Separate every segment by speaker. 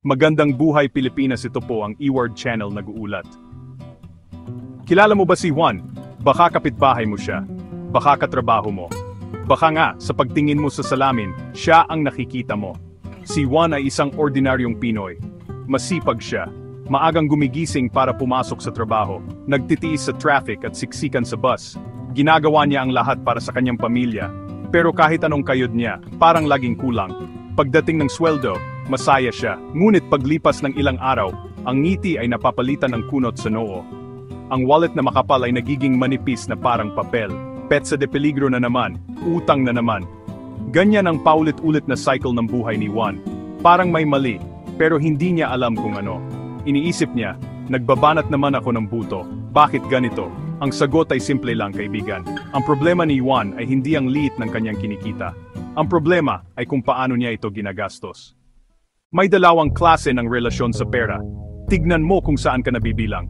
Speaker 1: Magandang buhay Pilipinas, ito po ang eWord Channel nag-uulat. Kilala mo ba si Juan? Baka kapitbahay mo siya. Baka katrabaho mo. Baka nga, sa pagtingin mo sa salamin, siya ang nakikita mo. Si Juan ay isang ordinaryong Pinoy. Masipag siya. Maagang gumigising para pumasok sa trabaho. Nagtitiis sa traffic at siksikan sa bus. Ginagawa niya ang lahat para sa kanyang pamilya. Pero kahit anong kayod niya, parang laging kulang. Pagdating ng sweldo, masaya siya. Ngunit paglipas ng ilang araw, ang ngiti ay napapalitan ng kunot sa noo. Ang wallet na makapal ay nagiging manipis na parang papel. Petsa de peligro na naman, utang na naman. Ganyan ang paulit-ulit na cycle ng buhay ni Juan. Parang may mali, pero hindi niya alam kung ano. Iniisip niya, nagbabanat naman ako ng buto. Bakit ganito? Ang sagot ay simple lang, kaibigan. Ang problema ni Juan ay hindi ang liit ng kanyang kinikita. Ang problema ay kung paano niya ito ginagastos. May dalawang klase ng relasyon sa pera. Tignan mo kung saan ka nabibilang.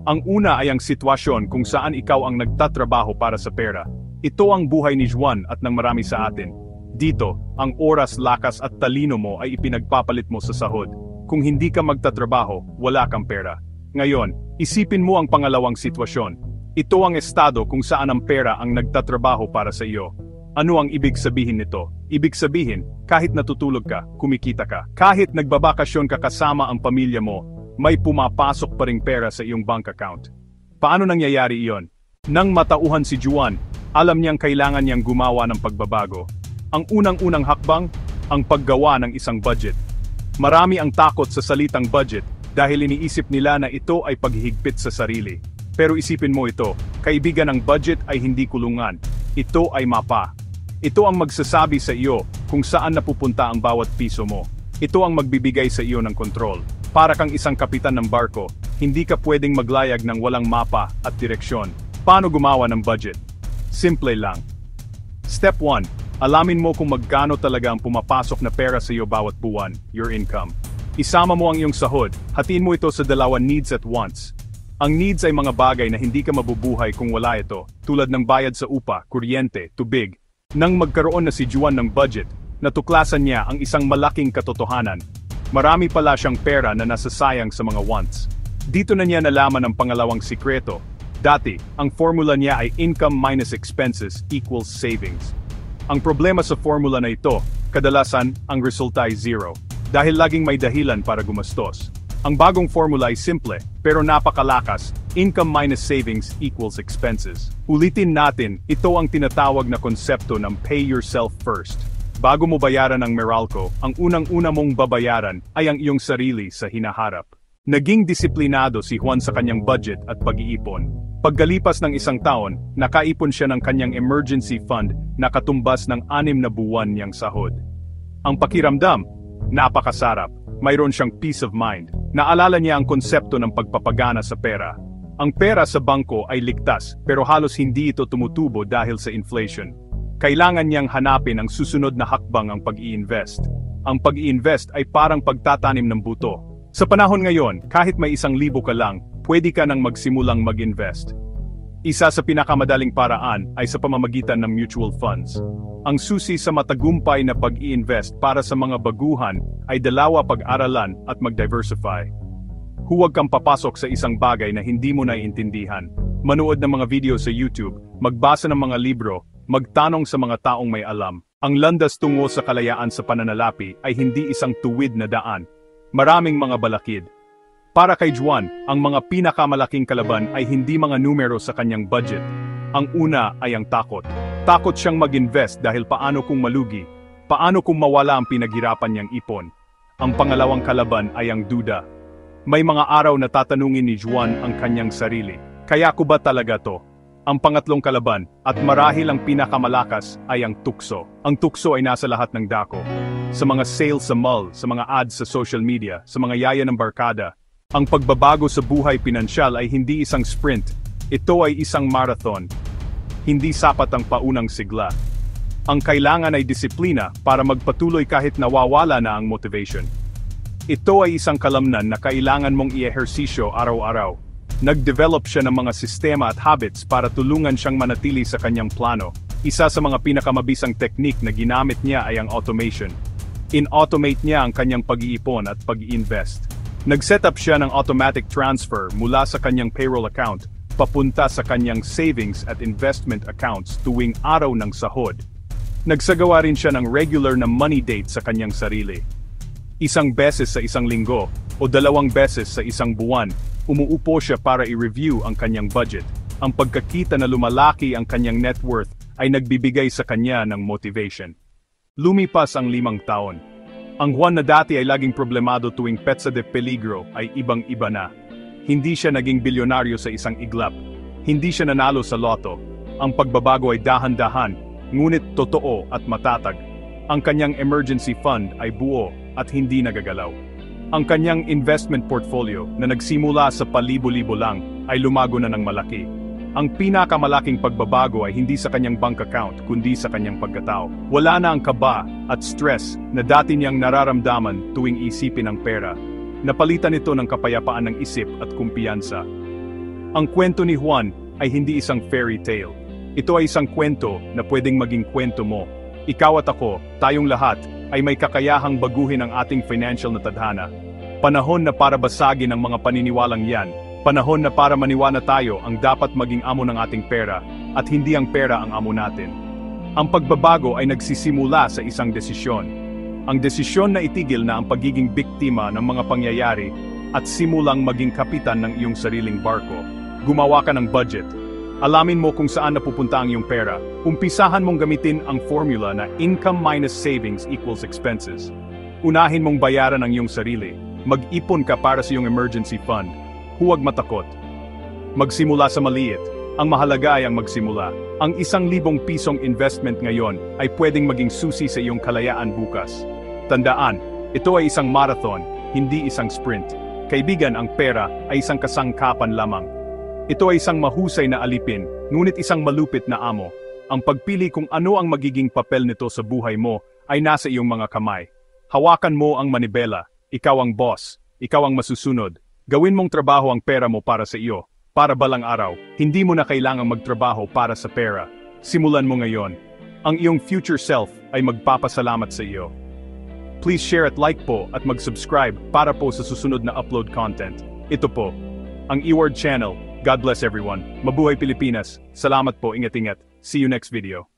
Speaker 1: Ang una ay ang sitwasyon kung saan ikaw ang nagtatrabaho para sa pera. Ito ang buhay ni Juan at ng marami sa atin. Dito, ang oras, lakas at talino mo ay ipinagpapalit mo sa sahod. Kung hindi ka magtatrabaho, wala kang pera. Ngayon, isipin mo ang pangalawang sitwasyon. Ito ang estado kung saan ang pera ang nagtatrabaho para sa iyo. Ano ang ibig sabihin nito? Ibig sabihin, kahit natutulog ka, kumikita ka. Kahit nagbabakasyon ka kasama ang pamilya mo, may pumapasok pa ring pera sa iyong bank account. Paano nangyayari iyon? Nang matauhan si Juan, alam niyang kailangan niyang gumawa ng pagbabago. Ang unang-unang hakbang, ang paggawa ng isang budget. Marami ang takot sa salitang budget dahil iniisip nila na ito ay paghihigpit sa sarili. Pero isipin mo ito, kaibigan, ang budget ay hindi kulungan. Ito ay mapa. Ito ang magsasabi sa iyo kung saan napupunta ang bawat piso mo. Ito ang magbibigay sa iyo ng kontrol. Para kang isang kapitan ng barko, hindi ka pwedeng maglayag ng walang mapa at direksyon. Paano gumawa ng budget? Simple lang. Step 1. Alamin mo kung magkano talaga ang pumapasok na pera sa iyo bawat buwan, your income. Isama mo ang iyong sahod, hatiin mo ito sa dalawang needs at wants. Ang needs ay mga bagay na hindi ka mabubuhay kung wala ito, tulad ng bayad sa upa, kuryente, tubig. Nang magkaroon na si Juan ng budget, natuklasan niya ang isang malaking katotohanan. Marami pala siyang pera na nasasayang sa mga wants. Dito na niya nalaman ang pangalawang sikreto. Dati, ang formula niya ay income minus expenses equals savings. Ang problema sa formula na ito, kadalasan, ang resulta ay zero. Dahil laging may dahilan para gumastos. Ang bagong formula ay simple, pero napakalakas. Income minus savings equals expenses. Ulitin natin, ito ang tinatawag na konsepto ng pay yourself first. Bago mo bayaran ang Meralco, ang unang-una mong babayaran ay ang iyong sarili sa hinaharap. Naging disiplinado si Juan sa kanyang budget at pag-iipon. Pagkalipas ng isang taon, nakaipon siya ng kanyang emergency fund na katumbas ng 6 na buwan niyang sahod. Ang pakiramdam, napakasarap. Mayroon siyang peace of mind. Naalala niya ang konsepto ng pagpapagana sa pera. Ang pera sa bangko ay ligtas, pero halos hindi ito tumutubo dahil sa inflation. Kailangan niyang hanapin ang susunod na hakbang, ang pag-i-invest. Ang pag-i-invest ay parang pagtatanim ng buto. Sa panahon ngayon, kahit may 1,000 ka lang, pwede ka nang magsimulang mag-invest. Isa sa pinakamadaling paraan ay sa pamamagitan ng mutual funds. Ang susi sa matagumpay na pag-i-invest para sa mga baguhan ay dalawa: pag-aralan at mag-diversify. Huwag kang papasok sa isang bagay na hindi mo naiintindihan. Manood ng mga video sa YouTube, magbasa ng mga libro, magtanong sa mga taong may alam. Ang landas tungo sa kalayaan sa pananalapi ay hindi isang tuwid na daan. Maraming mga balakid. Para kay Juan, ang mga pinakamalaking kalaban ay hindi mga numero sa kanyang budget. Ang una ay ang takot. Takot siyang mag-invest dahil paano kung malugi? Paano kung mawala ang pinaghirapan niyang ipon? Ang pangalawang kalaban ay ang duda. May mga araw na tatanungin ni Juan ang kanyang sarili, kaya ko ba talaga to? Ang pangatlong kalaban, at marahil ang pinakamalakas, ay ang tukso. Ang tukso ay nasa lahat ng dako. Sa mga sales sa mall, sa mga ads sa social media, sa mga yaya ng barkada. Ang pagbabago sa buhay pinansyal ay hindi isang sprint. Ito ay isang marathon. Hindi sapat ang paunang sigla. Ang kailangan ay disiplina para magpatuloy kahit nawawala na ang motivation. Ito ay isang kalamnan na kailangan mong i-ehersisyo araw-araw. Nag-develop siya ng mga sistema at habits para tulungan siyang manatili sa kanyang plano. Isa sa mga pinakamabisang teknik na ginamit niya ay ang automation. In-automate niya ang kanyang pag-iipon at pag-i-invest. Nag-set up siya ng automatic transfer mula sa kanyang payroll account papunta sa kanyang savings at investment accounts tuwing araw ng sahod. Nagsagawa rin siya ng regular na money date sa kanyang sarili. Isang beses sa isang linggo o 2 beses sa isang buwan, umuupo siya para i-review ang kanyang budget. Ang pagkakita na lumalaki ang kanyang net worth ay nagbibigay sa kanya ng motivation. Lumipas ang 5 taon. Ang Juan na dati ay laging problemado tuwing petsa de peligro ay ibang-iba na. Hindi siya naging bilyonaryo sa isang iglap. Hindi siya nanalo sa loto. Ang pagbabago ay dahan-dahan, ngunit totoo at matatag. Ang kanyang emergency fund ay buo at hindi nagagalaw. Ang kanyang investment portfolio na nagsimula sa palibo-libo lang ay lumago na ng malaki. Ang pinakamalaking pagbabago ay hindi sa kanyang bank account kundi sa kanyang pagkatao. Wala na ang kaba at stress na dati niyang nararamdaman tuwing isipin ang pera. Napalitan ito ng kapayapaan ng isip at kumpiyansa. Ang kwento ni Juan ay hindi isang fairy tale. Ito ay isang kwento na pwedeng maging kwento mo. Ikaw at ako, tayong lahat, ay may kakayahang baguhin ang ating financial na tadhana. Panahon na para basagin ang mga paniniwalang yan. Panahon na para maniwala tayo ang dapat maging amo ng ating pera at hindi ang pera ang amo natin. Ang pagbabago ay nagsisimula sa isang desisyon. Ang desisyon na itigil na ang pagiging biktima ng mga pangyayari at simulang maging kapitan ng iyong sariling barko. Gumawa ka ng budget. Alamin mo kung saan napupunta ang iyong pera. Umpisahan mong gamitin ang formula na income minus savings equals expenses. Unahin mong bayaran ang iyong sarili. Mag-ipon ka para sa iyong emergency fund. Huwag matakot. Magsimula sa maliit. Ang mahalaga ay ang magsimula. Ang 1,000 pisong investment ngayon ay pwedeng maging susi sa iyong kalayaan bukas. Tandaan, ito ay isang marathon, hindi isang sprint. Kaibigan, ang pera ay isang kasangkapan lamang. Ito ay isang mahusay na alipin, ngunit isang malupit na amo. Ang pagpili kung ano ang magiging papel nito sa buhay mo ay nasa iyong mga kamay. Hawakan mo ang manibela. Ikaw ang boss. Ikaw ang masusunod. Gawin mong trabaho ang pera mo para sa iyo. Para balang araw, hindi mo na kailangang magtrabaho para sa pera. Simulan mo ngayon. Ang iyong future self ay magpapasalamat sa iyo. Please share at like po at mag-subscribe para po sa susunod na upload content. Ito po, ang eWord Channel. God bless everyone. Mabuhay Pilipinas. Salamat po, ingat-ingat. See you next video.